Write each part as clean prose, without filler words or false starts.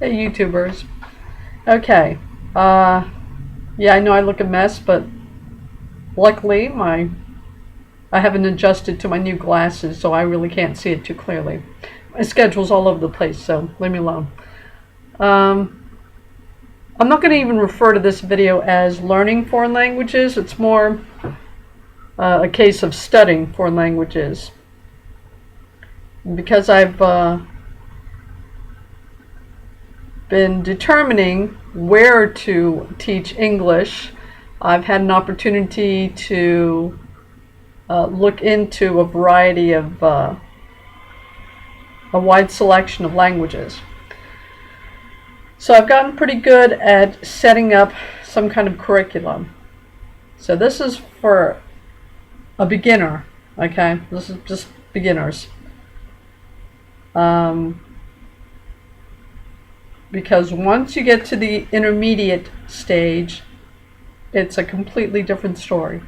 Hey, YouTubers. Okay. Yeah, I know I look a mess, but luckily I haven't adjusted to my new glasses, so I really can't see it too clearly. My schedule's all over the place, so leave me alone. I'm not going to even refer to this video as learning foreign languages. It's more a case of studying foreign languages. Because I've been determining where to teach English, I've had an opportunity to look into a variety of a wide selection of languages. So I've gotten pretty good at setting up some kind of curriculum. So this is for a beginner, okay? This is just beginners. Because once you get to the intermediate stage, it's a completely different story.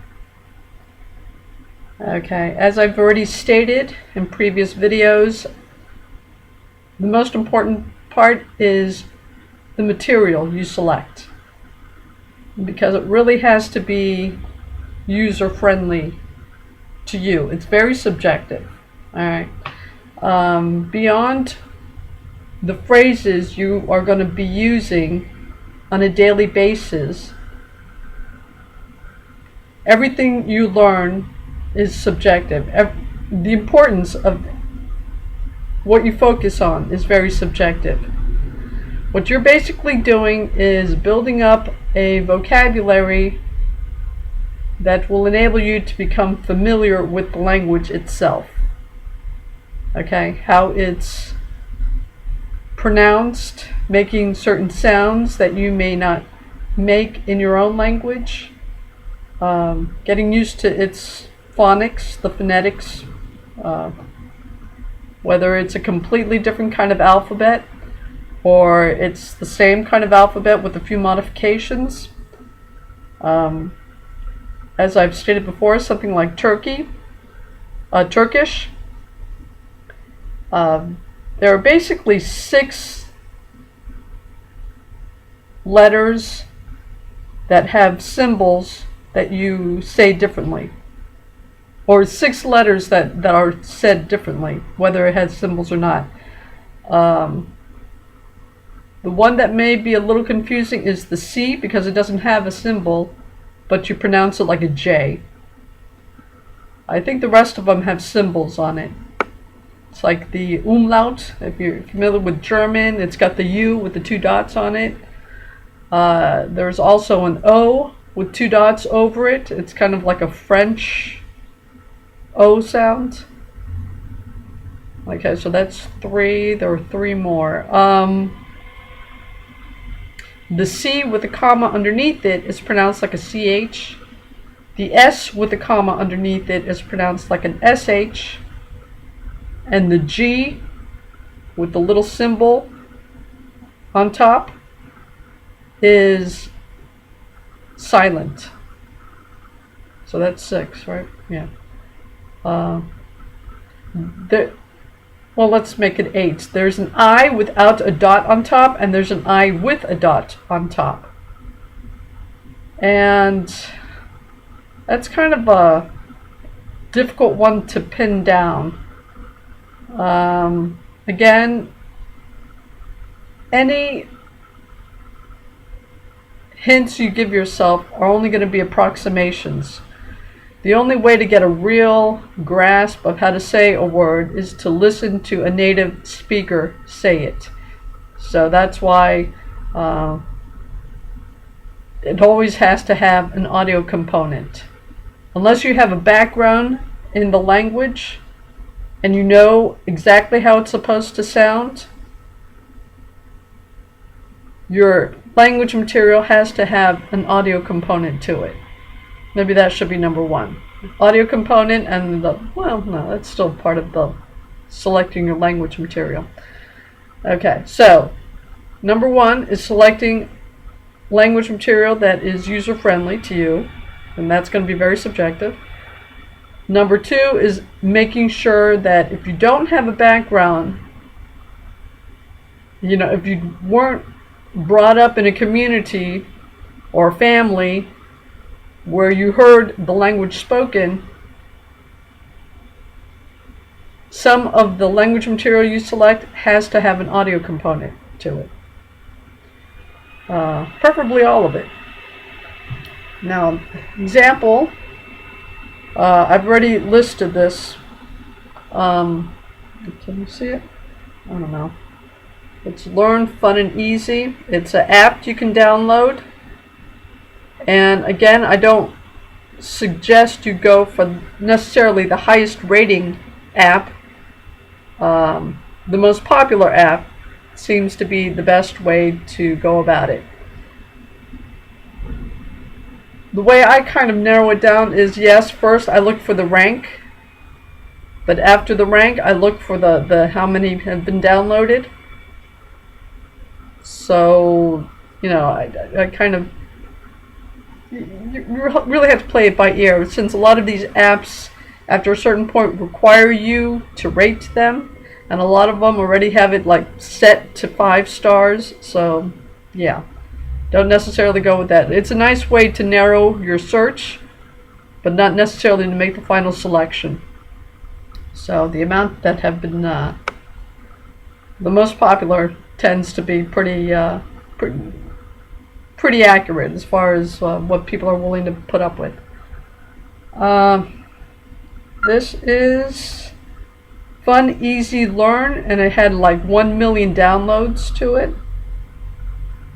Okay, as I've already stated in previous videos, the most important part is the material you select, because it really has to be user-friendly to you. It's very subjective. Alright. Beyond the phrases you are going to be using on a daily basis, everything you learn is subjective. The importance of what you focus on is very subjective. What you're basically doing is building up a vocabulary that will enable you to become familiar with the language itself. Okay, how it's pronounced, making certain sounds that you may not make in your own language, getting used to its phonics, the phonetics, whether it's a completely different kind of alphabet or it's the same kind of alphabet with a few modifications. As I've stated before, something like Turkish. There are basically 6 letters that have symbols that you say differently, or 6 letters that are said differently, whether it has symbols or not. The one that may be a little confusing is the C, because it doesn't have a symbol, but you pronounce it like a J. I think the rest of them have symbols on it. It's like the umlaut. If you're familiar with German, it's got the U with the 2 dots on it. There's also an O with 2 dots over it. It's kind of like a French O sound. Okay, so that's 3. There are 3 more. The C with a comma underneath it is pronounced like a CH. The S with a comma underneath it is pronounced like an SH. And the G with the little symbol on top is silent. So that's 6, right? Yeah. Well, let's make it 8. There's an I without a dot on top, and there's an I with a dot on top. And that's kind of a difficult one to pin down. Again, any hints you give yourself are only going to be approximations. The only way to get a real grasp of how to say a word is to listen to a native speaker say it. So that's why it always has to have an audio component. Unless you have a background in the language and you know exactly how it's supposed to sound, your language material has to have an audio component to it. Maybe that should be number 1. Audio component and well, no, that's still part of the selecting your language material. Okay, so number 1 is selecting language material that is user-friendly to you, and that's going to be very subjective. Number 2 is making sure that if you don't have a background You know, if you weren't brought up in a community or family where you heard the language spoken, some of the language material you select has to have an audio component to it. Preferably all of it. Now, example, I've already listed this. Can you see it? I don't know. It's Learn Fun and Easy. It's an app you can download. And again, I don't suggest you go for necessarily the highest rating app. The most popular app seems to be the best way to go about it. The way I kind of narrow it down is, yes, first I look for the rank, but after the rank I look for the how many have been downloaded. So, you know, I kind of, you really have to play it by ear, since a lot of these apps after a certain point require you to rate them, and a lot of them already have it like set to 5 stars. So yeah, don't necessarily go with that. It's a nice way to narrow your search, but not necessarily to make the final selection. So the amount that have been the most popular tends to be pretty accurate as far as what people are willing to put up with. This is Fun Easy Learn, and it had like 1 million downloads to it.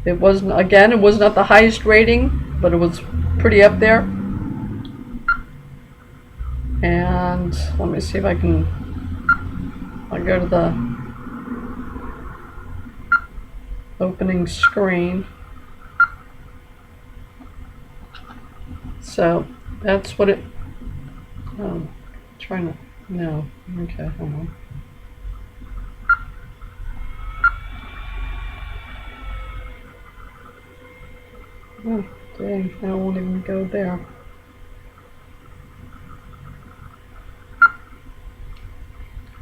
It wasn't, again, it was not the highest rating, but it was pretty up there. And let me see if I'll go to the opening screen. So that's what it, trying to, no, okay, hold on. Oh, dang, I won't even go there.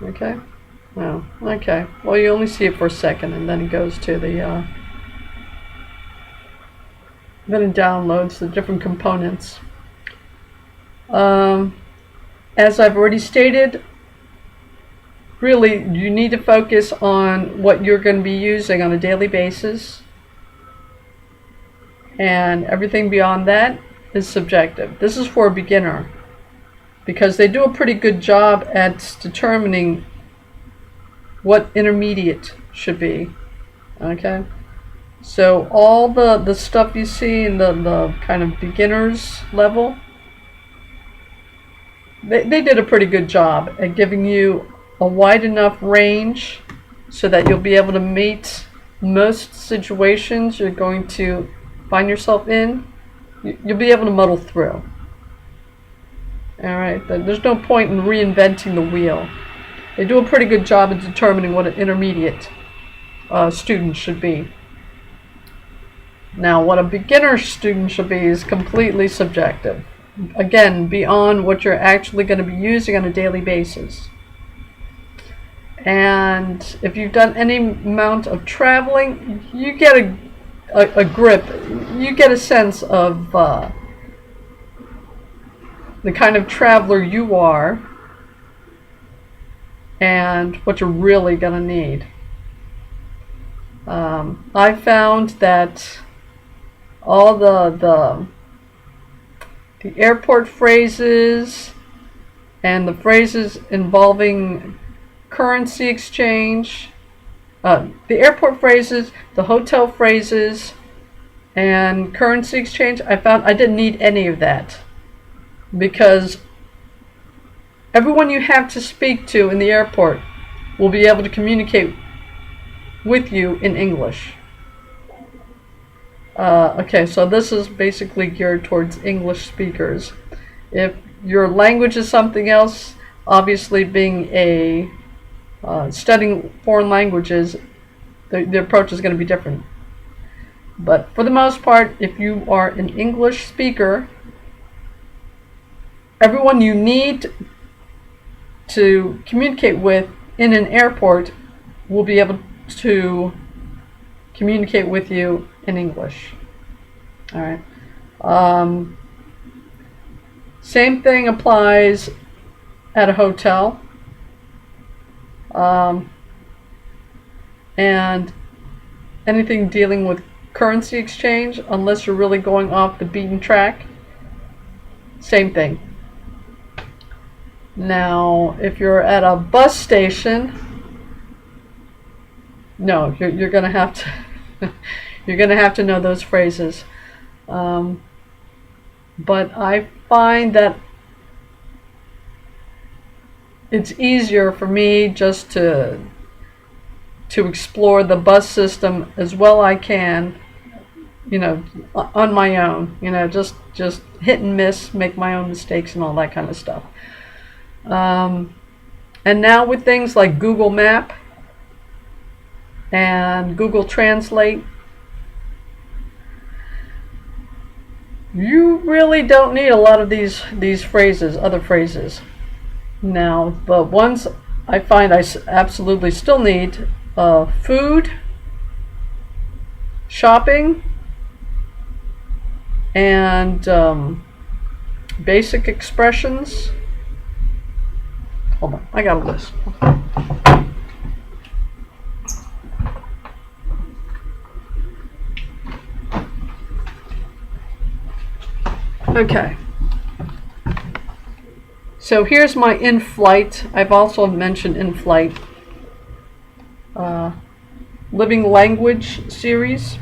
Okay. Oh, okay. Well, you only see it for a second, and then it goes to the, then it downloads the different components. As I've already stated, really, you need to focus on what you're going to be using on a daily basis, and everything beyond that is subjective. This is for a beginner, because they do a pretty good job at determining what intermediate should be. Okay, so all the stuff you see in the kind of beginners level, they did a pretty good job at giving you a wide enough range so that you'll be able to meet most situations you're going to find yourself in. You'll be able to muddle through. Alright, there's no point in reinventing the wheel. They do a pretty good job of determining what an intermediate student should be. Now, what a beginner student should be is completely subjective. Again, beyond what you're actually going to be using on a daily basis. And if you've done any amount of traveling, you get a grip. You get a sense of the kind of traveler you are and what you're really going to need. I found that all the airport phrases and the phrases involving currency exchange, the airport phrases, the hotel phrases, and currency exchange, I found I didn't need any of that, because everyone you have to speak to in the airport will be able to communicate with you in English. Okay, so this is basically geared towards English speakers. If your language is something else, obviously being a studying foreign languages, the approach is going to be different. But for the most part, if you are an English speaker, everyone you need to communicate with in an airport will be able to communicate with you in English. All right. Um, Same thing applies at a hotel. And anything dealing with currency exchange, unless you're really going off the beaten track, same thing. Now, if you're at a bus station, no, you're gonna have to you're gonna have to know those phrases. But I find that it's easier for me just to explore the bus system as well I can, on my own, just hit and miss, make my own mistakes and all that kind of stuff. And now with things like Google Map and Google Translate, you really don't need a lot of these other phrases. Now, the ones I find I absolutely still need: food, shopping, and basic expressions. Hold on, I got a list. Okay. So here's my in-flight. I've also mentioned in-flight living language series.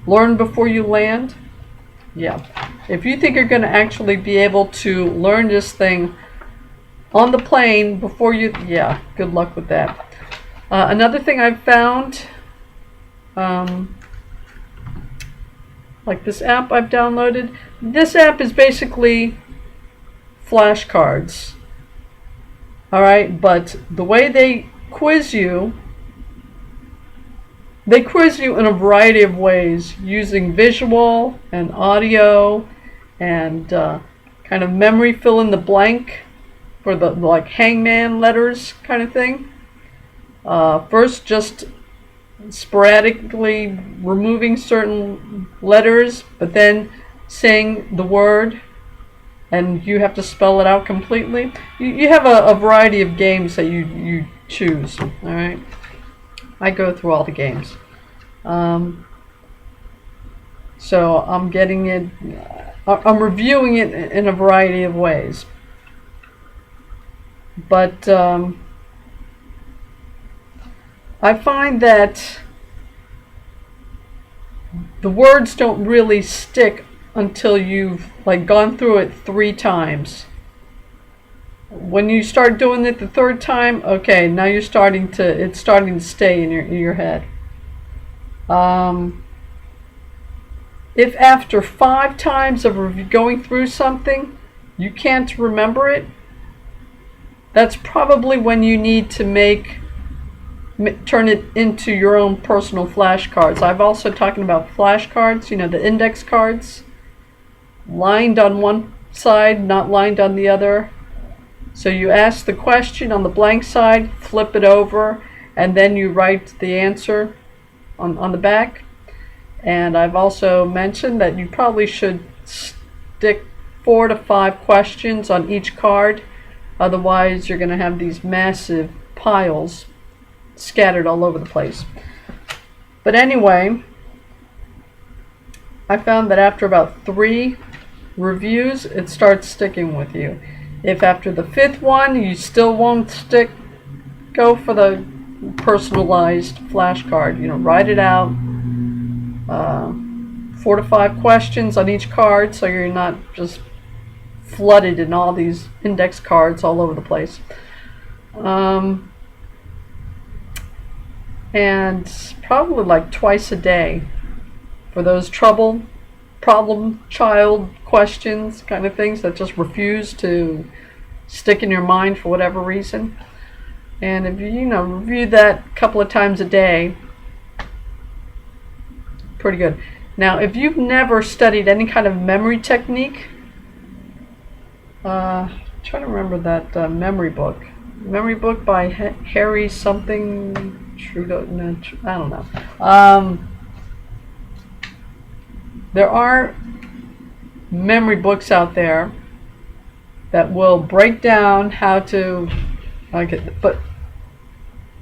Learn before you land. Yeah. If you think you're going to actually be able to learn this thing on the plane before you, yeah, good luck with that. Another thing I've found, like this app I've downloaded. This app is basically flashcards. Alright, but the way they quiz you in a variety of ways, using visual and audio and kind of memory fill in the blank for the like hangman letters kind of thing. First, just sporadically removing certain letters, but then saying the word, and you have to spell it out completely. You have a variety of games that you choose. All right, I go through all the games. So I'm getting it. I'm reviewing it in a variety of ways. But I find that the words don't really stick until you've like gone through it 3 times. When you start doing it the 3rd time, okay, now it's starting to stay in your head. If after 5 times of going through something you can't remember it, that's probably when you need to turn it into your own personal flashcards. I've also talking about flashcards, the index cards, lined on one side, not lined on the other. So you ask the question on the blank side, flip it over, and then you write the answer on the back. And I've also mentioned that you probably should stick 4 to 5 questions on each card. Otherwise, you're going to have these massive piles scattered all over the place. But anyway, I found that after about 3 reviews, it starts sticking with you. If after the 5th one you still won't stick, go for the personalized flashcard. Write it out. 4 to 5 questions on each card, so you're not just flooded in all these index cards all over the place. And probably like twice a day for those problem child questions, kind of things that just refuse to stick in your mind for whatever reason. And if you review that a couple of times a day, pretty good. Now, if you've never studied any kind of memory technique, trying to remember that memory book by Harry something Trudeau, no, I don't know. There are memory books out there that will break down how to, okay, but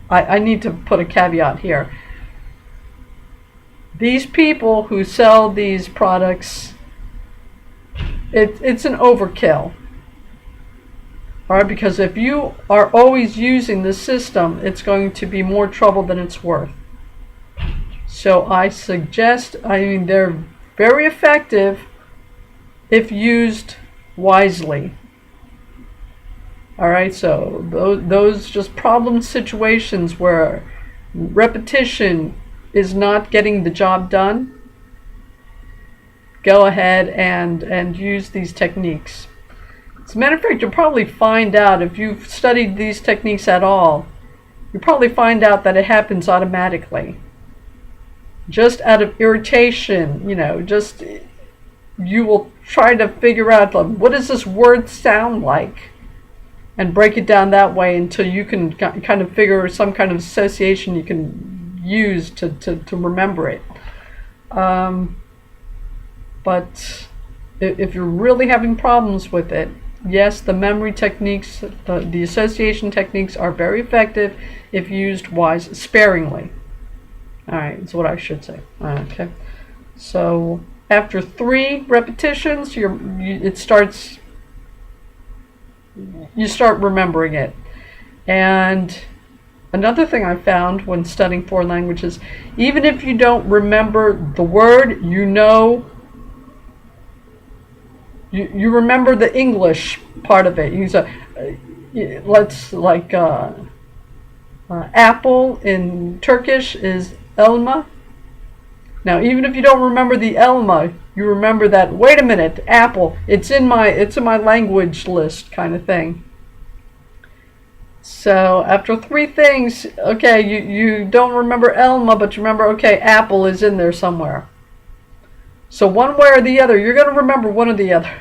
I need to put a caveat here. These people who sell these products, it's an overkill. All right, because if you are always using the system, it's going to be more trouble than it's worth. So I suggest, I mean, they're very effective if used wisely. All right, so those just problem situations where repetition is not getting the job done, go ahead and use these techniques. As a matter of fact, you'll probably find out, if you've studied these techniques at all, you'll probably find out that it happens automatically. Just out of irritation, you know, just you will try to figure out, what does this word sound like? And break it down that way until you can kind of figure some kind of association you can use to remember it. But if you're really having problems with it, yes, the memory techniques, the association techniques are very effective if used sparingly. All right, that's what I should say. Okay, so after 3 repetitions, you start remembering it. And another thing I found when studying foreign languages, even if you don't remember the word, you remember the English part of it. You say, apple in Turkish is elma. Now, even if you don't remember the elma, you remember that, wait a minute, apple, it's in my language list kind of thing. So after 3 things, okay, you don't remember elma, but you remember, okay, apple is in there somewhere. So one way or the other, you're going to remember one or the other.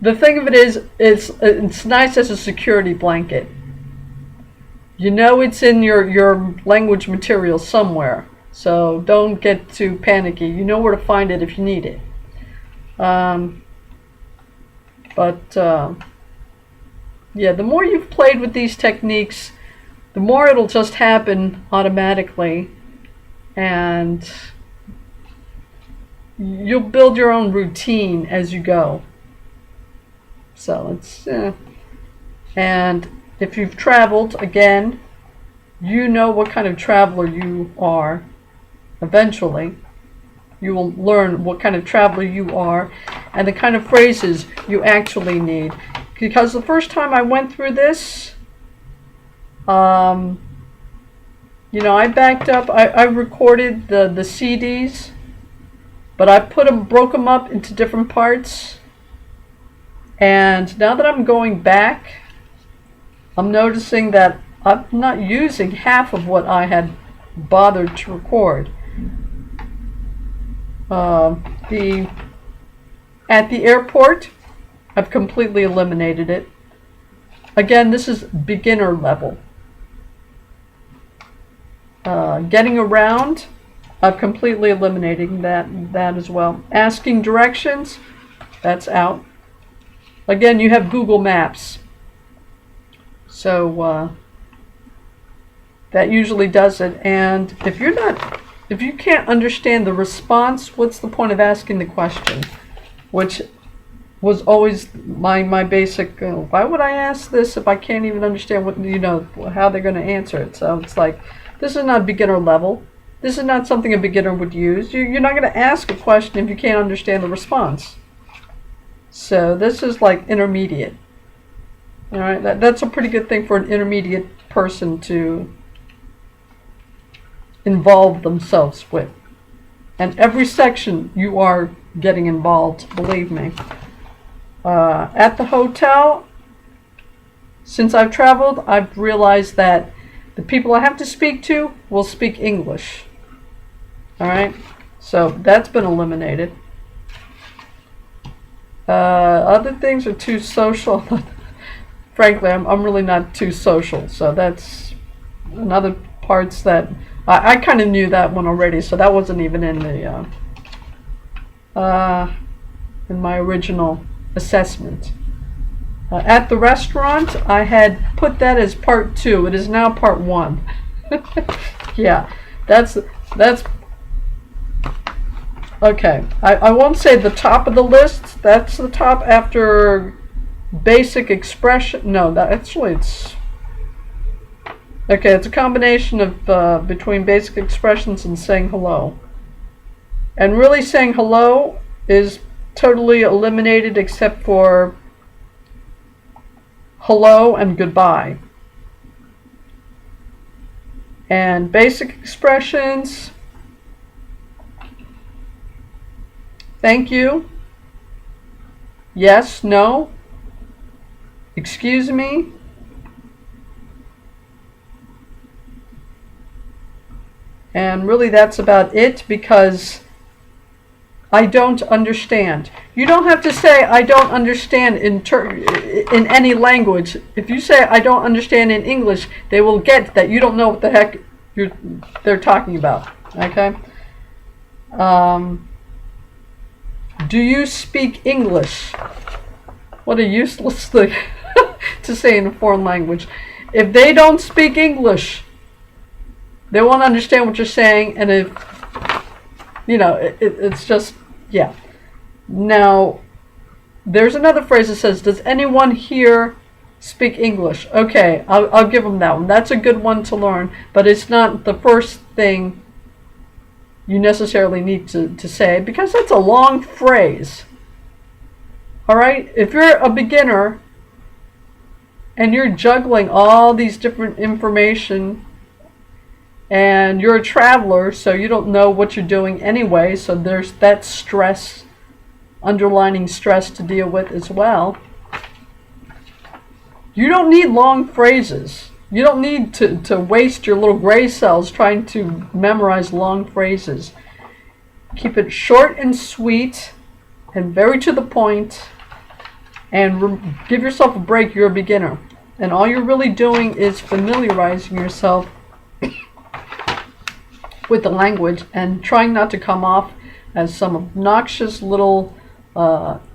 The thing of it is, it's nice as a security blanket. You know it's in your language material somewhere. So don't get too panicky. You know where to find it if you need it. Yeah, the more you've played with these techniques, the more it'll just happen automatically. And you'll build your own routine as you go. So it's, and if you've traveled, again, you know what kind of traveler you are. Eventually, you will learn what kind of traveler you are and the kind of phrases you actually need. Because the first time I went through this, I backed up, I recorded the CDs, but I broke them up into different parts. And now that I'm going back, I'm noticing that I'm not using half of what I had bothered to record. At the airport, I've completely eliminated it. Again, this is beginner level. Getting around, I've completely eliminated that as well. Asking directions, that's out. Again, you have Google Maps. So that usually does it. And if you can't understand the response, what's the point of asking the question? Which was always my basic, why would I ask this if I can't even understand how they're going to answer it? So it's like, this is not beginner level. This is not something a beginner would use. You're not going to ask a question if you can't understand the response. So this is like intermediate. All right, that's a pretty good thing for an intermediate person to involve themselves with. And every section you are getting involved, believe me. At the hotel, since I've traveled, I've realized that the people I have to speak to will speak English. All right, so that's been eliminated. Other things are too social. Frankly, I'm really not too social, so that's and other parts that I kind of knew that one already, so that wasn't even in the in my original assessment. At the restaurant, I had put that as part 2. It is now part 1. Yeah, that's okay. I won't say the top of the list. That's the top after basic expression. No, that actually it's okay. It's a combination of between basic expressions and saying hello. And really, saying hello is totally eliminated except for hello and goodbye. And basic expressions, thank you, yes, no, excuse me, and really that's about it, because I don't understand. You don't have to say I don't understand in any language. If you say I don't understand in English, they will get that you don't know what the heck they're talking about. Okay? Do you speak English? What a useless thing to say in a foreign language. If they don't speak English, they won't understand what you're saying, and if you know, it's just, yeah. Now, there's another phrase that says, does anyone here speak English? Okay, I'll give them that one. That's a good one to learn, but it's not the first thing you necessarily need to say, because that's a long phrase. Alright? If you're a beginner and you're juggling all these different information, and you're a traveler, so you don't know what you're doing anyway, so there's that stress, underlining stress to deal with as well. You don't need long phrases. You don't need to waste your little gray cells trying to memorize long phrases. Keep it short and sweet and very to the point, and give yourself a break. You're a beginner, and all you're really doing is familiarizing yourself with the language and trying not to come off as some obnoxious little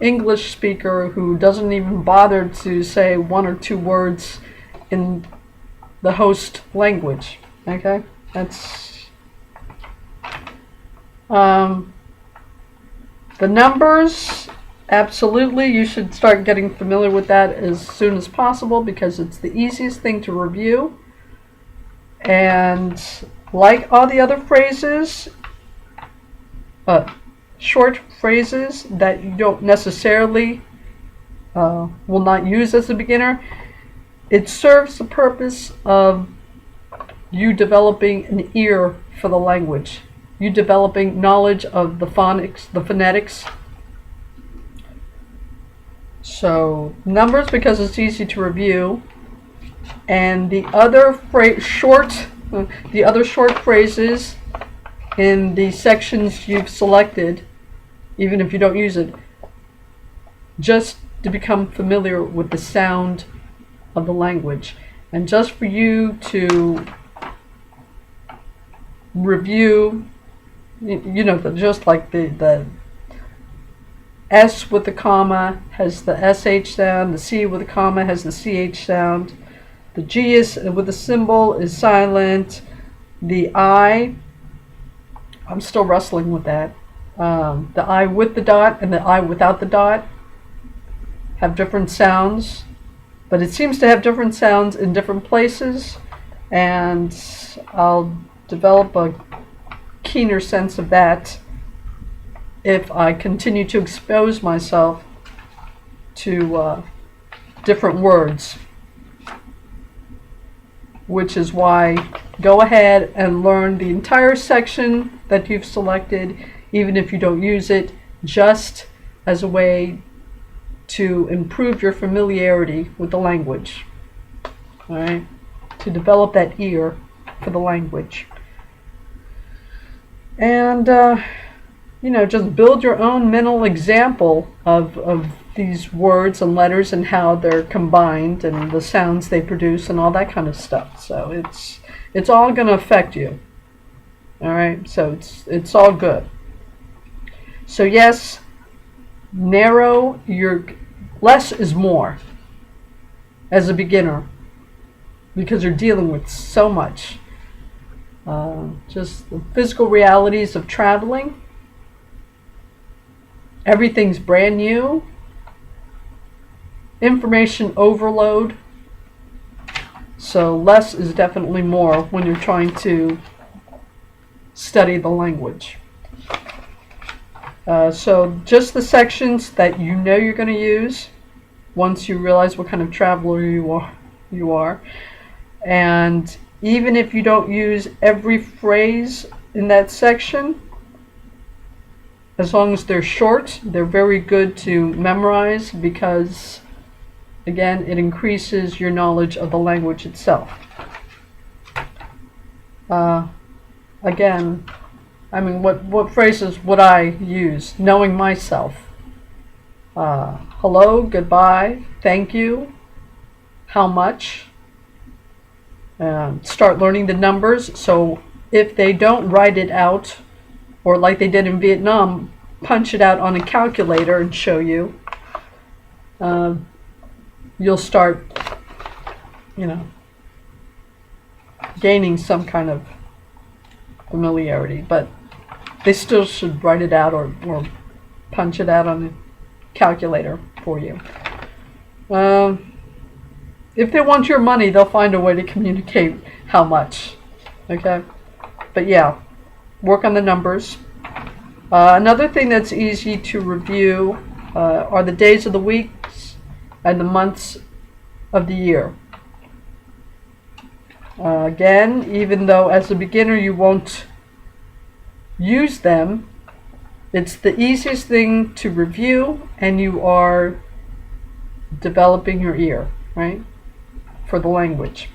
English speaker who doesn't even bother to say 1 or 2 words in the host language. Okay? That's the numbers. Absolutely, you should start getting familiar with that as soon as possible, because it's the easiest thing to review. And like all the other phrases, short phrases that you don't necessarily will not use as a beginner, it serves the purpose of you developing an ear for the language, you developing knowledge of the phonics, the phonetics. So numbers, because it's easy to review, and the other short phrases in the sections you've selected, even if you don't use it, just to become familiar with the sound of the language, and just for you to review, you know, just like the S with the comma has the SH sound, the C with the comma has the CH sound, the G is with the symbol is silent, the I, I'm still wrestling with that, the I with the dot and the I without the dot have different sounds, but it seems to have different sounds in different places, and I'll develop a keener sense of that if I continue to expose myself to different words, which is why go ahead and learn the entire section that you've selected, even if you don't use it, just as a way to improve your familiarity with the language, all right? To develop that ear for the language. And you know, just build your own mental example of these words and letters and how they're combined and the sounds they produce and all that kind of stuff. So it's all going to affect you. All right, so it's all good. So yes, narrow your, less is more as a beginner, because you're dealing with so much. Just the physical realities of traveling. Everything's brand new. Information overload. So less is definitely more when you're trying to study the language. So just the sections that you know you're going to use once you realize what kind of traveler you are. And even if you don't use every phrase in that section, as long as they're short, they're very good to memorize, because again, it increases your knowledge of the language itself. Again, I mean, what phrases would I use? Knowing myself. Hello, goodbye, thank you, how much. Start learning the numbers, so if they don't write it out, or like they did in Vietnam, punch it out on a calculator and show you, you'll start, gaining some kind of familiarity. But they still should write it out or punch it out on a calculator for you. If they want your money, they'll find a way to communicate how much. Okay? But yeah, work on the numbers. Another thing that's easy to review are the days of the weeks and the months of the year. Again, even though as a beginner you won't use them, it's the easiest thing to review, and you are developing your ear, right? For the language,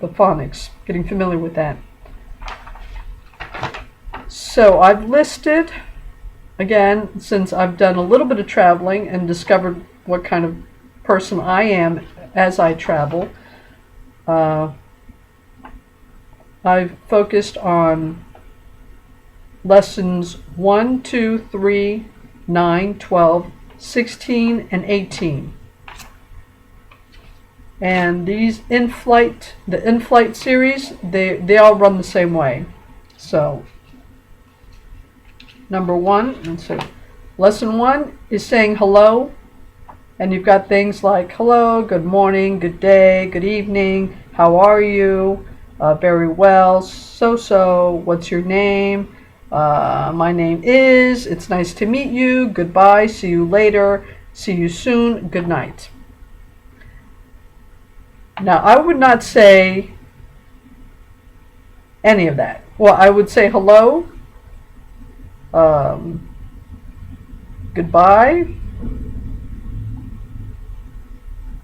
the phonics, getting familiar with that. So I've listed, again, since I've done a little bit of traveling and discovered what kind of person I am as I travel, I've focused on lessons 1, 2, 3, 9, 12, 16, and 18. And these the in-flight series, they all run the same way. So, number 1, and so lesson 1 is saying hello, and you've got things like hello, good morning, good day, good evening, how are you, very well, so, what's your name, my name is, it's nice to meet you, goodbye, see you later, see you soon, good night. Now, I would not say any of that. Well, I would say hello, goodbye,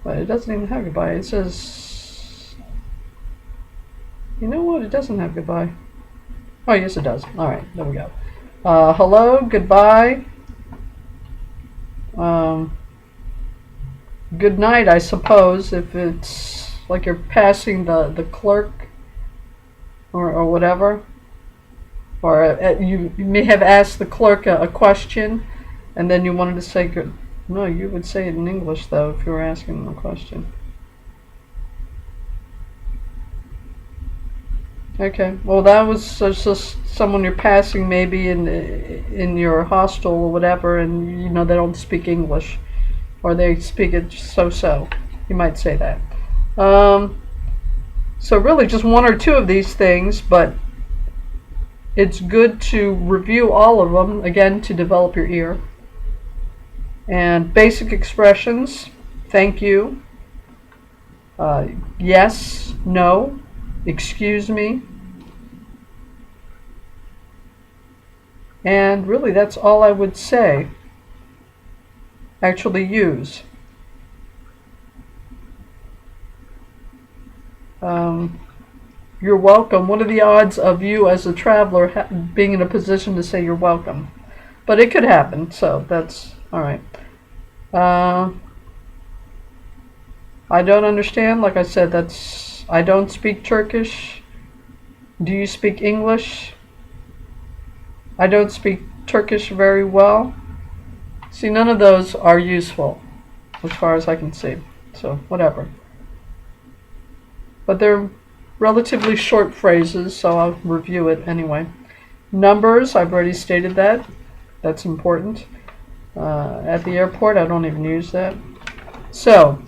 but it doesn't even have goodbye. It says, you know what? It doesn't have goodbye. Oh, yes, it does. All right, there we go. Hello, goodbye, good night, I suppose, if it's like you're passing the clerk or whatever. Or you may have asked the clerk a question, and then you wanted to say good. No, you would say it in English, though, if you were asking them a question. Okay, well, that was just someone you're passing maybe in your hostel or whatever, and you know they don't speak English, or they speak it so-so. You might say that. So really just 1 or 2 of these things, but it's good to review all of them, again, to develop your ear. And basic expressions, thank you, yes, no, excuse me. And really that's all I would say. Actually use. You're welcome. What are the odds of you as a traveler being in a position to say you're welcome? But it could happen, so that's all right. Uh, I don't understand. Like I said, I don't speak Turkish. Do you speak English? I don't speak Turkish very well. See, none of those are useful as far as I can see. So, whatever. But they're relatively short phrases, so I'll review it anyway. Numbers, I've already stated that. That's important. At the airport, I don't even use that. So,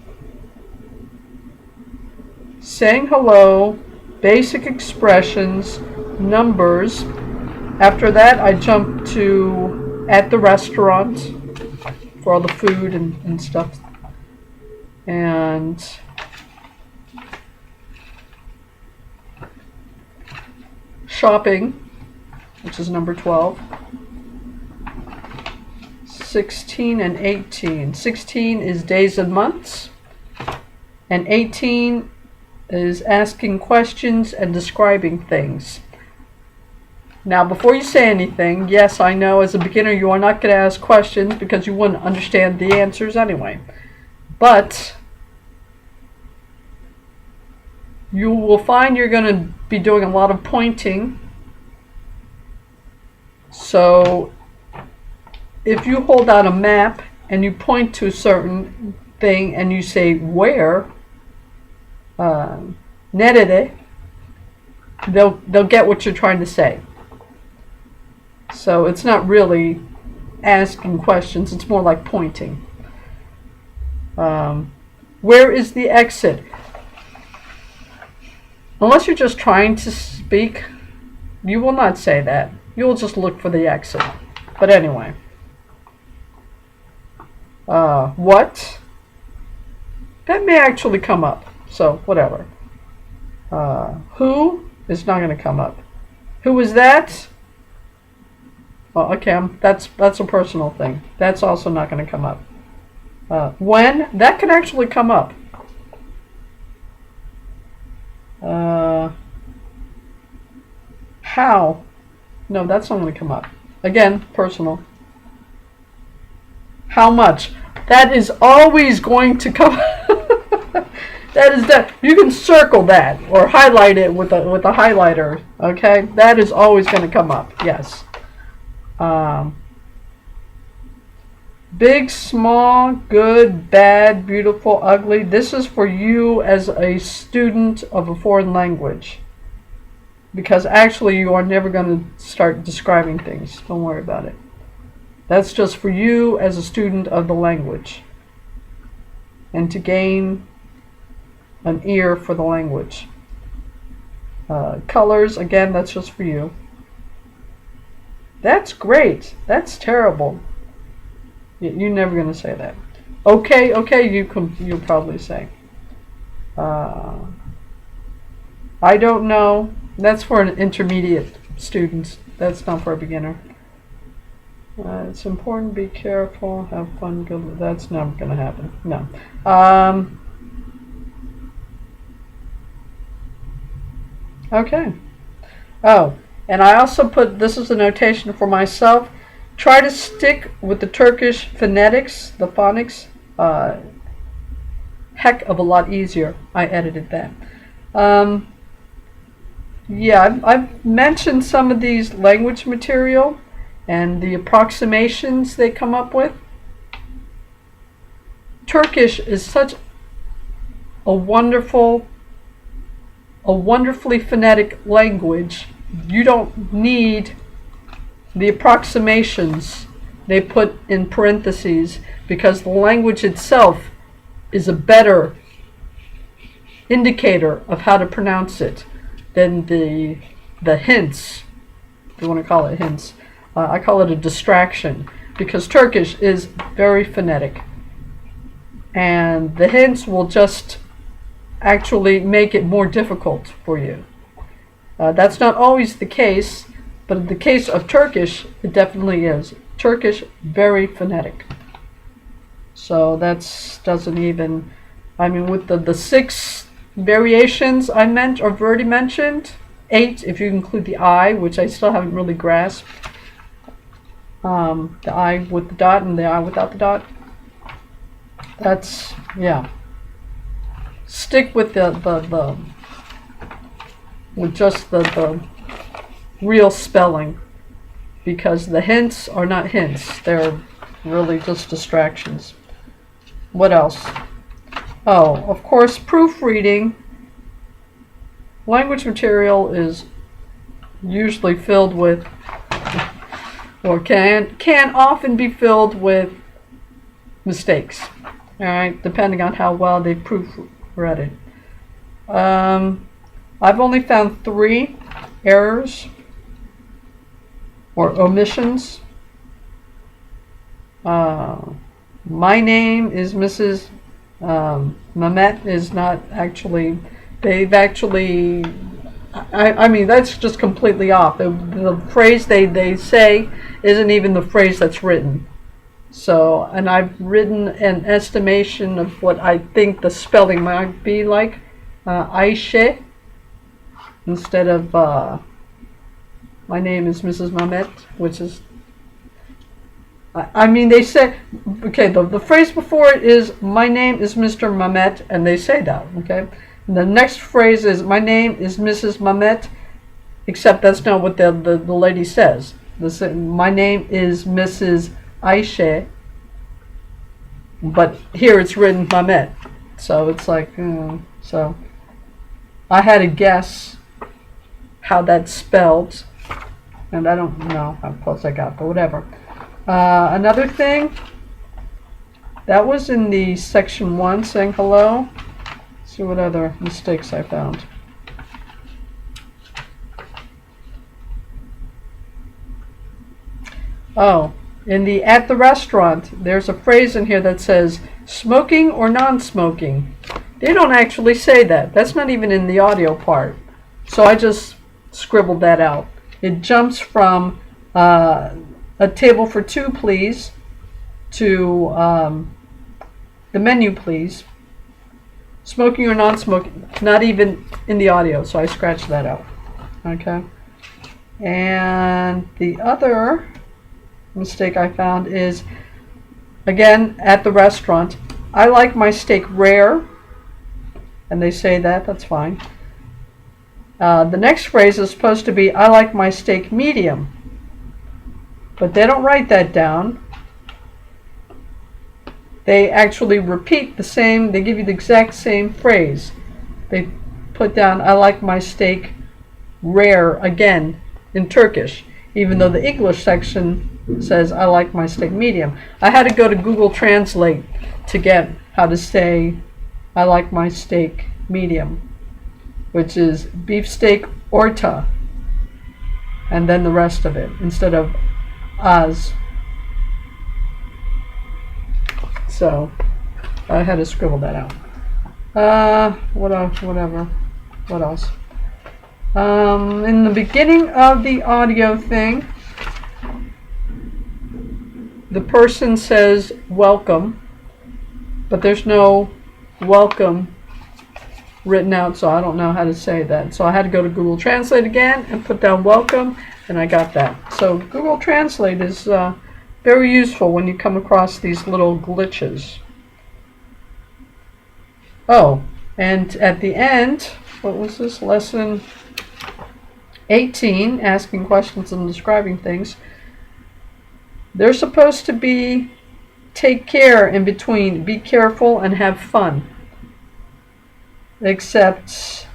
saying hello, basic expressions, numbers. After that, I jump to at the restaurant for all the food and stuff. And shopping, which is number 12. 16 and 18. 16 is days and months. And 18 is asking questions and describing things. Now, before you say anything, yes, I know as a beginner you are not going to ask questions because you wouldn't understand the answers anyway. But you will find you're going to be doing a lot of pointing. So if you hold out a map and you point to a certain thing and you say where, nerede, they'll get what you're trying to say. So it's not really asking questions, it's more like pointing. Where is the exit? Unless you're just trying to speak, you will not say that. You will just look for the exit. But anyway. What? That may actually come up. So, whatever. Who is not going to come up. Who is that? Oh, okay, that's a personal thing. That's also not going to come up. When? That can actually come up. How? No, that's not going to come up. Again, personal. How much? That is always going to come That is that. You can circle that or highlight it with a highlighter. Okay? That is always going to come up. Yes. Big, small, good, bad, beautiful, ugly. This is for you as a student of a foreign language. Because actually you are never going to start describing things. Don't worry about it. That's just for you as a student of the language. And to gain an ear for the language. Colors, again, that's just for you. That's great. That's terrible. You're never going to say that. Okay, you'll probably say. I don't know. That's for an intermediate student. That's not for a beginner. It's important, be careful, have fun, good. That's never going to happen. No. Okay. Oh, and I also put, this is a notation for myself, try to stick with the Turkish phonetics, the phonics. Heck of a lot easier. I edited that. Yeah, I've mentioned some of these language material and the approximations they come up with. Turkish is such a wonderfully phonetic language. You don't need the approximations they put in parentheses because the language itself is a better indicator of how to pronounce it than the hints, if you want to call it hints. I call it a distraction because Turkish is very phonetic. And the hints will just actually make it more difficult for you. That's not always the case, but in the case of Turkish, it definitely is. Turkish, very phonetic. So that's doesn't even, I mean, with the 6 variations I've already mentioned, 8 if you include the I, which I still haven't really grasped. The I with the dot and the I without the dot. That's, yeah. Stick with with just the real spelling, because the hints are not hints. They're really just distractions. What else? Oh, of course, proofreading. Language material is usually filled with, or can often be filled with mistakes. All right, depending on how well they proofread it. I've only found 3 errors or omissions. My name is Mrs. Mamet is not actually. They've actually. I mean, that's just completely off. The phrase they say isn't even the phrase that's written. So, and I've written an estimation of what I think the spelling might be like. Aisha instead of my name is Mrs. Mamet, which is. I mean, they say, okay, the phrase before it is, my name is Mr. Mamet, and they say that, okay? And the next phrase is, my name is Mrs. Mamet, except that's not what the lady says. My name is Mrs. Aisha, but here it's written Mamet. So it's like, so I had to guess how that's spelled, and I don't know how close I got, but whatever. Another thing, that was in the section 1, saying hello. Let's see what other mistakes I found. Oh, in the at the restaurant, there's a phrase in here that says smoking or non-smoking. They don't actually say that. That's not even in the audio part. So I just scribbled that out. It jumps from a table for 2, please, to the menu, please. Smoking or non-smoking, not even in the audio, so I scratched that out. Okay. And the other mistake I found is, again, at the restaurant, I like my steak rare, and they say that, that's fine. The next phrase is supposed to be, I like my steak medium. But they don't write that down. They actually repeat the same, they give you the exact same phrase. They put down, I like my steak rare, again, in Turkish, even though the English section says, I like my steak medium. I had to go to Google Translate to get how to say, I like my steak medium, which is beefsteak orta, and then the rest of it, instead of as. So I had to scribble that out. What else? Whatever. What else? In the beginning of the audio thing, the person says welcome, but there's no welcome written out, so I don't know how to say that. So I had to go to Google Translate again and put down welcome, and I got that. So Google Translate is very useful when you come across these little glitches. Oh, and at the end, what was this? Lesson 18, asking questions and describing things. They're supposed to be take care in between, be careful and have fun. Except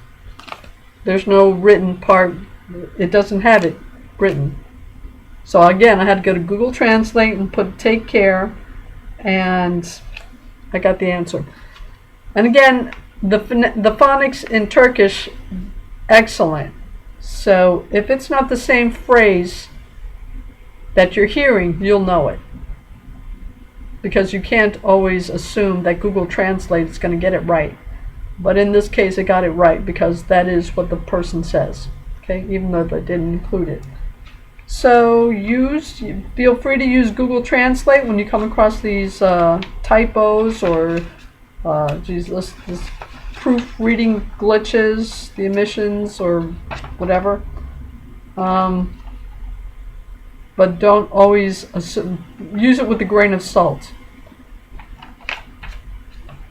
there's no written part. It doesn't have it written. So again, I had to go to Google Translate and put take care, and I got the answer. And again, the phonics in Turkish, excellent. So if it's not the same phrase that you're hearing, you'll know it. Because you can't always assume that Google Translate is going to get it right. But in this case, it got it right because that is what the person says. Okay, even though they didn't include it. So feel free to use Google Translate when you come across these typos or this proofreading glitches, the omissions, or whatever. But don't always assume, use it with a grain of salt.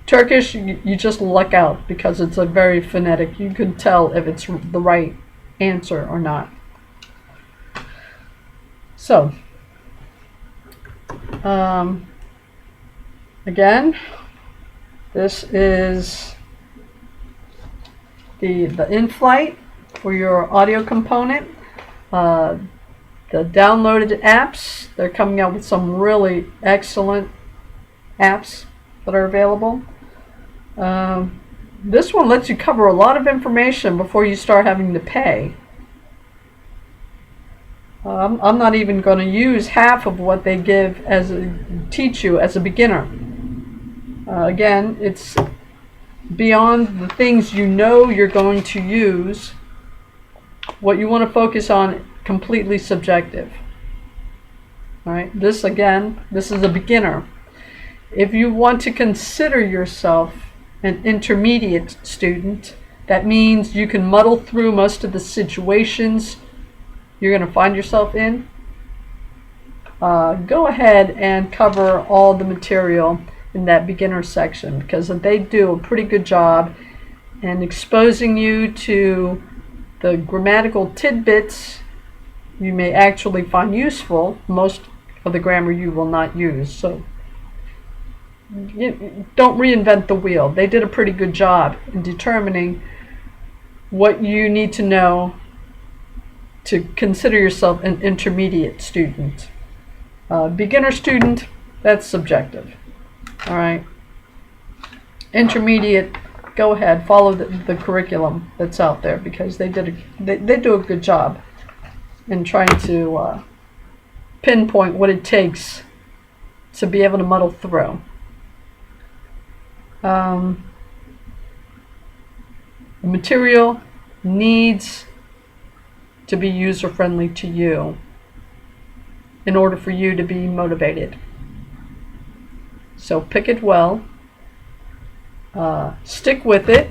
Turkish, you just luck out because it's a very phonetic. You can tell if it's the right answer or not. So, again, this is the in-flight for your audio component. The downloaded apps, they're coming out with some really excellent apps that are available. This one lets you cover a lot of information before you start having to pay. I'm not even going to use half of what they give teach you as a beginner. Again, it's beyond the things you know you're going to use. What you want to focus on, completely subjective. All right, this is a beginner. If you want to consider yourself an intermediate student, that means you can muddle through most of the situations you're going to find yourself in. Go ahead and cover all the material in that beginner section, because they do a pretty good job in exposing you to the grammatical tidbits you may actually find useful. Most of the grammar you will not use, so don't reinvent the wheel. They did a pretty good job in determining what you need to know to consider yourself an intermediate student. Beginner student, that's subjective. All right. Intermediate, go ahead, follow the curriculum that's out there, because they do a good job in trying to pinpoint what it takes to be able to muddle through. The material needs to be user-friendly to you in order for you to be motivated. So pick it well, stick with it.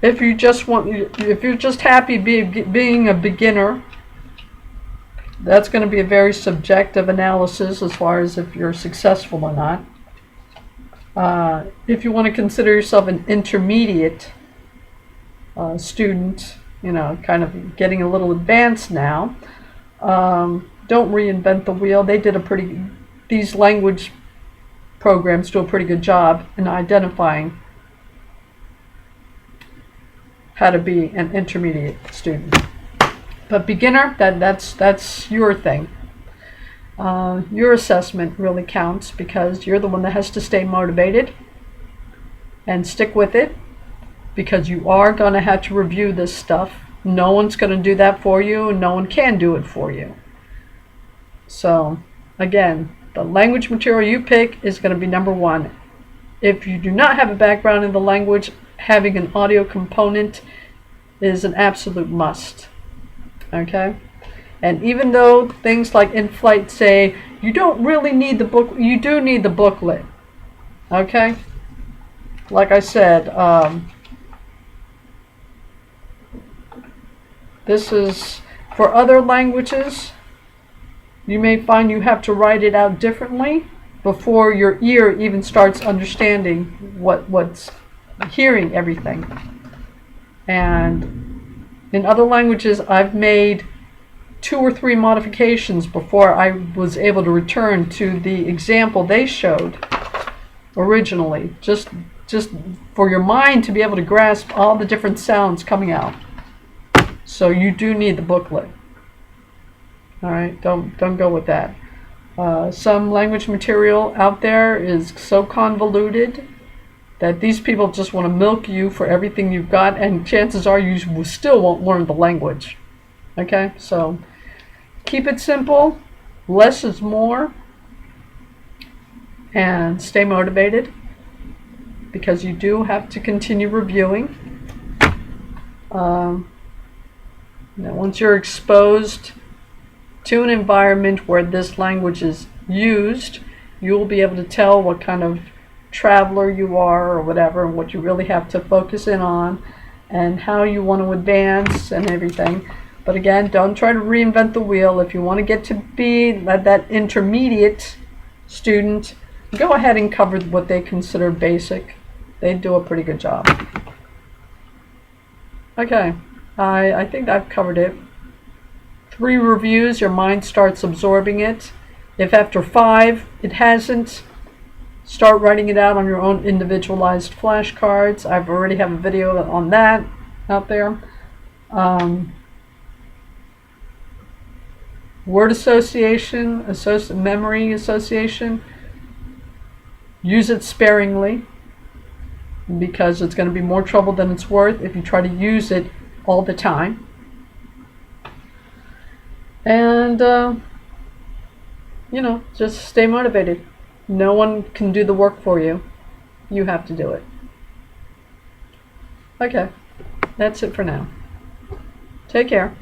If you're just happy being a beginner, that's going to be a very subjective analysis as far as if you're successful or not. If you want to consider yourself an intermediate student, kind of getting a little advanced now, don't reinvent the wheel. These language programs do a pretty good job in identifying how to be an intermediate student. But beginner, that's your thing. Your assessment really counts, because you're the one that has to stay motivated and stick with it, because you are going to have to review this stuff. No one's going to do that for you, and no one can do it for you. So again, the language material you pick is going to be number one. If you do not have a background in the language, having an audio component is an absolute must. Okay? And even though things like in-flight say you don't really need the book, you do need the booklet. Okay? Like I said, this is for other languages. You may find you have to write it out differently before your ear even starts understanding what's hearing everything. And in other languages, I've made 2 or 3 modifications before I was able to return to the example they showed originally, just for your mind to be able to grasp all the different sounds coming out. So you do need the booklet. All right, don't go with that. Some language material out there is so convoluted that these people just want to milk you for everything you've got, and chances are you still won't learn the language. Okay, so keep it simple, less is more, and stay motivated, because you do have to continue reviewing. Now, once you're exposed to an environment where this language is used, you will be able to tell what kind of traveler you are or whatever, and what you really have to focus in on, and how you want to advance and everything. But again, don't try to reinvent the wheel. If you want to get to be that intermediate student, go ahead and cover what they consider basic. They do a pretty good job. Okay, I think I've covered it. 3 reviews, your mind starts absorbing it. If after 5 it hasn't, start writing it out on your own individualized flashcards. I've already have a video on that out there. Word association, memory association, use it sparingly, because it's going to be more trouble than it's worth if you try to use it all the time. And, you know, just stay motivated. No one can do the work for you. You have to do it. Okay, that's it for now. Take care.